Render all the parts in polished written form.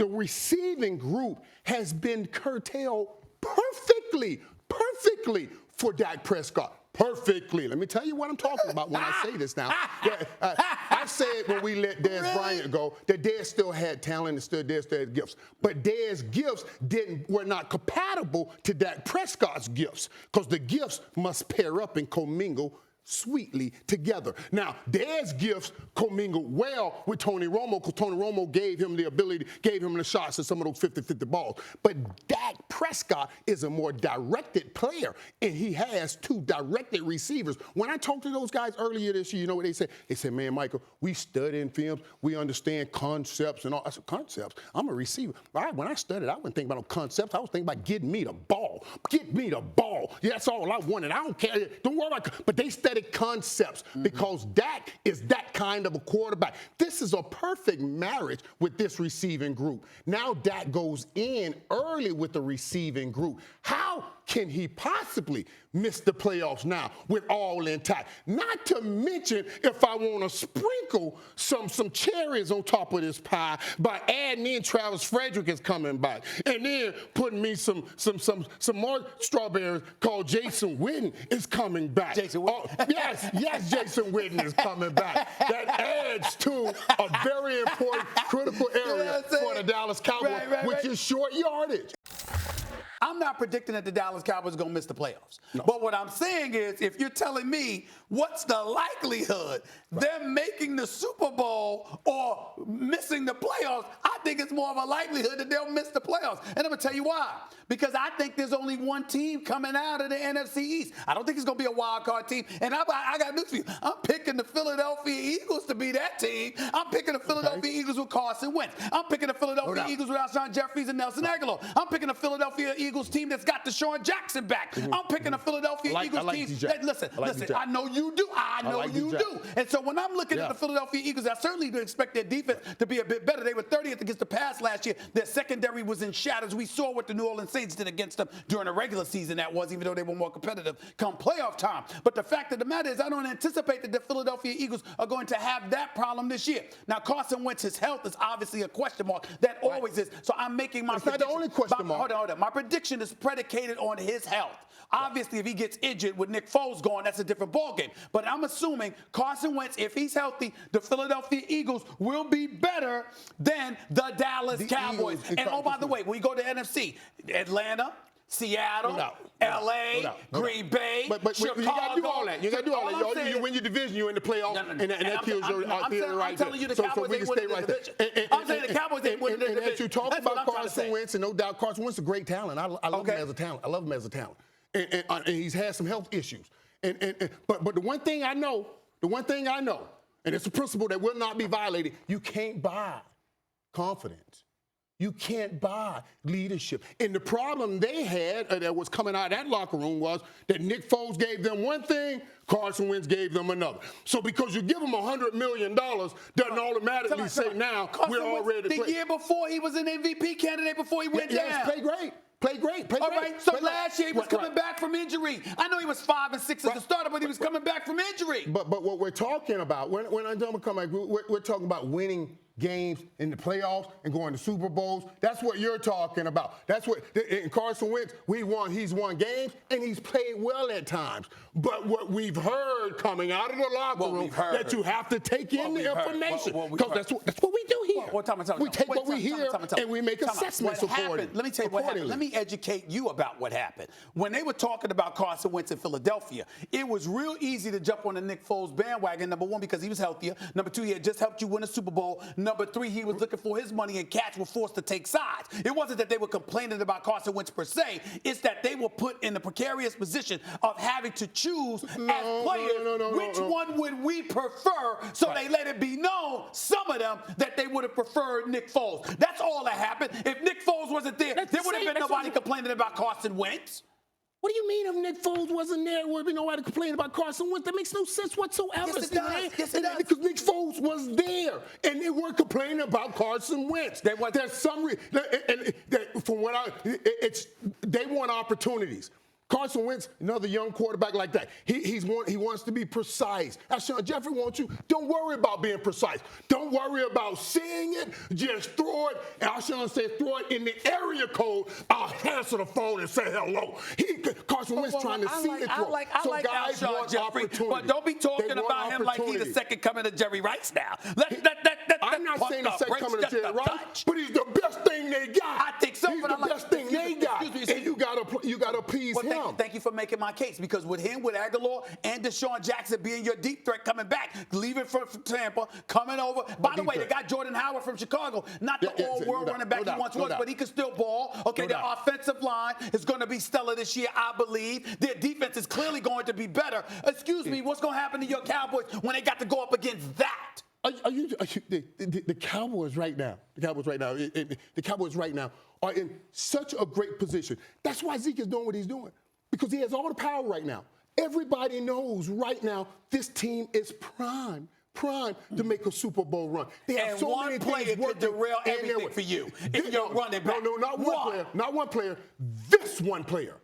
the receiving group has been curtailed perfectly for Dak Prescott. Perfectly. Let me tell you what I'm talking about when I say this now. I said when we let Dez Bryant go that Dez still had talent and Dez still had gifts. But Dez's gifts were not compatible to Dak Prescott's gifts because the gifts must pair up and commingle sweetly together. Now, Dez's gifts commingled well with Tony Romo because Tony Romo gave him the shots at some of those 50-50 balls. But Dak Prescott is a more directed player, and he has two directed receivers. When I talked to those guys earlier this year, you know what they said? They said, man, Michael, we study in films, we understand concepts and all. I said, concepts? I'm a receiver. When I studied, I wasn't thinking about no concepts. I was thinking about getting me the ball. Get me the ball. Yeah, that's all I wanted. I don't care. Don't worry about it. But they studied concepts because Dak is that kind of a quarterback. This is a perfect marriage with this receiving group. Now Dak goes in early with the receiving group. How can he possibly miss the playoffs now with all intact? Not to mention if I want to sprinkle some cherries on top of this pie by adding in Travis Frederick is coming back and then putting me some more strawberries called Jason Witten is coming back. Jason Witten. Yes, Jason Witten is coming back. That adds to a very important critical area for the Dallas Cowboys, which is short yardage. I'm not predicting that the Dallas Cowboys are going to miss the playoffs. No. But what I'm saying is, if you're telling me what's the likelihood them making the Super Bowl or missing the playoffs, I think it's more of a likelihood that they'll miss the playoffs. And I'm going to tell you why. Because I think there's only one team coming out of the NFC East. I don't think it's going to be a wild card team. And I got news for you. I'm picking the Philadelphia Eagles to be that team. I'm picking the Philadelphia Eagles with Carson Wentz. I'm picking the Philadelphia Eagles with Alshon Jeffries and Nelson Aguilar. I'm picking the Philadelphia Eagles team that's got Deshaun Jackson back. I'm picking the Philadelphia Eagles team. Listen, I know you do. I know you do. And so when I'm looking at the Philadelphia Eagles, I certainly do expect their defense to be a bit better. They were 30th against the pass last year. Their secondary was in shadows. We saw what the New Orleans Saints did against them during the regular season, that was, even though they were more competitive come playoff time. But the fact of the matter is I don't anticipate that the Philadelphia Eagles are going to have that problem this year. Now, Carson Wentz's health is obviously a question mark. That always is. So I'm making my prediction. It's not the only question mark. Hold on. My prediction is predicated on his health. Obviously, if he gets injured with Nick Foles gone, that's a different ballgame. But I'm assuming Carson Wentz, if he's healthy, the Philadelphia Eagles will be better than the Dallas Cowboys. And oh, by the way, when we go to NFC, Atlanta, Seattle, L.A., Green Bay, but Chicago. You got to do all that. You got to do all that. You win your division, you're in the playoffs, and that kills your theory right there. I'm telling you the Cowboys ain't winning the division. I'm saying the Cowboys ain't winning the division. And as you talk about Carson Wentz, and no doubt Carson Wentz is a great talent. I love him as a talent. I love him as a talent. And he's had some health issues. But the one thing I know, and it's a principle that will not be violated, you can't buy confidence. You can't buy leadership. And the problem they had that was coming out of that locker room was that Nick Foles gave them one thing, Carson Wentz gave them another. So because you give them $100 million, doesn't automatically say now we're all ready to play. The year before, he was an MVP candidate before he went down. Yes, Play great. All right, so last year he was coming back from injury. I know he was 5 and 6 as a starter, but he was coming back from injury. But what we're talking about, when I'm done with coming back, we're talking about winning games in the playoffs and going to Super Bowls. That's what you're talking about. That's what in Carson Wentz, he's won games and he's played well at times. But what we've heard coming out of the locker room that you have to take in the information because that's what we do here. We take what we hear and we make assessments accordingly. Let me tell you what happened. Let me educate you about what happened. When they were talking about Carson Wentz in Philadelphia, it was real easy to jump on the Nick Foles bandwagon, number one, because he was healthier. Number two, he had just helped you win a Super Bowl. Number three, he was looking for his money, and cats were forced to take sides. It wasn't that they were complaining about Carson Wentz per se. It's that they were put in the precarious position of having to choose as players which one would we prefer, so they let it be known, some of them, that they would have preferred Nick Foles. That's all that happened. If Nick Foles wasn't there, there would have been nobody complaining about Carson Wentz. What do you mean if Nick Foles wasn't there, there would be nobody complaining about Carson Wentz? That makes no sense whatsoever. Yes, it does. Yes, it does. Because Nick Foles was there, and they weren't complaining about Carson Wentz. There's some from what they want opportunities. Carson Wentz, another young quarterback like that. He wants to be precise. Alshon Jeffrey wants you. Don't worry about being precise. Don't worry about seeing it. Just throw it. Alshon said throw it in the area code. I'll answer the phone and say hello. Carson Wentz trying to see it through. I like guys Alshon want Jeffrey, opportunity. but don't be talking about him like he's the second coming of Jerry Rice now. I'm not saying the second coming of Jerry Rice, but he's the best thing they got. I think so. He's but the I like, best thing they got. And you gotta please him. Thank you for making my case, because with him, with Aguilar and Deshaun Jackson being your deep threat coming back, leaving from Tampa, coming over. By the way, they got Jordan Howard from Chicago, not the all-world running back he once was, but he can still ball. Okay, their offensive line is going to be stellar this year, I believe. Their defense is clearly going to be better. Excuse me, what's going to happen to your Cowboys when they got to go up against that? The Cowboys right now, the Cowboys right now are in such a great position. That's why Zeke is doing what he's doing, because he has all the power right now. Everybody knows right now this team is prime to make a Super Bowl run. They have so many player could derail everything for you if you're running back. No, not one player. Not one player. This one player.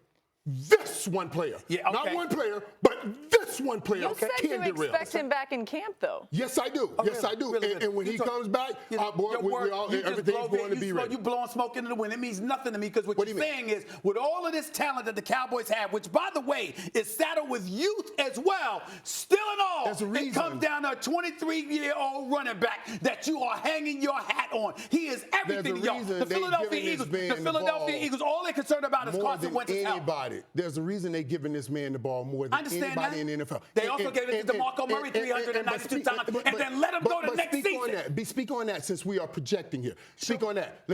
This one player. Yeah, okay. Not one player, but this one player You said can you derail. expect him back in camp, though. Yes, I do. Yes, I do. Really, and when he comes back, everything's going to be ready. You blowing smoke into the wind. It means nothing to me, because what you're saying is, with all of this talent that the Cowboys have, which, by the way, is saddled with youth as well, still and all, it comes down to a 23-year-old running back that you are hanging your hat on. He is everything to y'all. The Philadelphia Eagles, all they're concerned about is Carson Wentz's health. There's a reason they're giving this man the ball more than anybody in the NFL. They also gave it to DeMarco Murray 392 times, and then let him go to next season. Speak on that, since we are projecting here. Speak on that.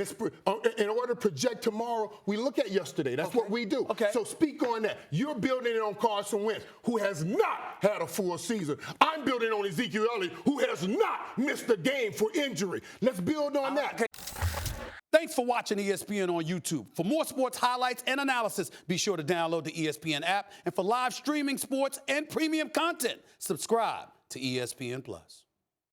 In order to project tomorrow, we look at yesterday. That's what we do. Okay. So speak on that. You're building it on Carson Wentz, who has not had a full season. I'm building on Ezekiel Elliott, who has not missed a game for injury. Let's build on that. Okay. Thanks for watching ESPN on YouTube. For more sports highlights and analysis, be sure to download the ESPN app. And for live streaming sports and premium content, subscribe to ESPN+.